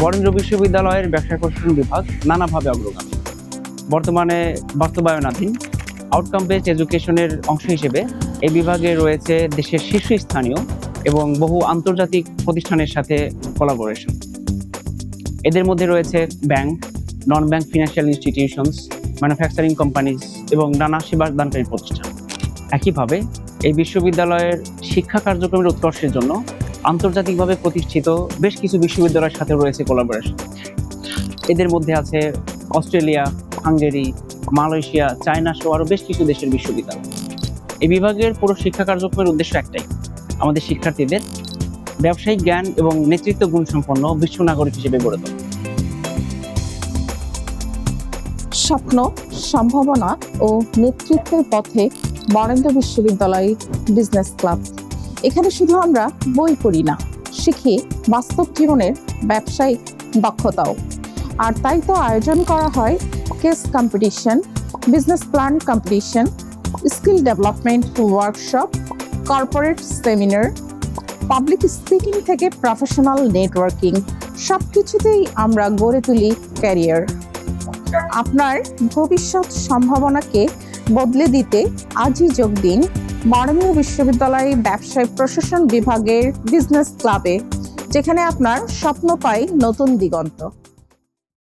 বরেন্দ্র বিশ্ববিদ্যালয়ের ব্যবসায় প্রশাসন বিভাগ নানাভাবে অগ্রগামী। বর্তমানে বাস্তবায়নাধীন আউটকাম বেসড এডুকেশনের অংশ হিসেবে এই বিভাগে রয়েছে দেশের শীর্ষস্থানীয় এবং বহু আন্তর্জাতিক প্রতিষ্ঠানের সাথে কোলাবোরেশন। এদের মধ্যে রয়েছে ব্যাংক, নন bank financial institutions, manufacturing companies এবং নানা সেবা দানকারী প্রতিষ্ঠান। একইভাবে এই বিশ্ববিদ্যালয়ের শিক্ষা কার্যক্রমের উৎকর্ষের জন্য আন্তর্জাতিকভাবে প্রতিষ্ঠিত বেশ কিছু বিশ্ববিদ্যালয়ের সাথে রয়েছে কোলাবোরেশন। এদের মধ্যে আছে অস্ট্রেলিয়া, হাঙ্গেরি, মালয়েশিয়া, চায়না সহ আরও বেশ কিছু দেশের বিশ্ববিদ্যালয়। এই বিভাগের পুরো শিক্ষা কার্যক্রমের উদ্দেশ্য একটাই, আমাদের শিক্ষার্থীদের ব্যবসায়িক জ্ঞান এবং নেতৃত্ব গুণসম্পন্ন বিশ্ব নাগরিক হিসেবে গড়ে তোলা। স্বপ্ন, সম্ভাবনা ও নেতৃত্বের পথে বরেন্দ্র বিশ্ববিদ্যালয় বিজনেস ক্লাব। এখানে শুধু আমরা বই পড়ি না, শিখি বাস্তব জীবনের ব্যবসায়িক দক্ষতাও। আর তাই তো আয়োজন করা হয় case competition, business plan competition, skill development workshop, corporate seminar, public speaking থেকে প্রফেশনাল নেটওয়ার্কিং, সব কিছুতেই আমরা গড়ে তুলি ক্যারিয়ার। আপনার ভবিষ্যৎ সম্ভাবনাকে বদলে দিতে আজই যোগ দিন বরেন্দ্র বিশ্ববিদ্যালয় ব্যবসায় প্রশাসন বিভাগের বিজনেস ক্লাবে, যেখানে আপনার স্বপ্ন পায় নতুন দিগন্ত।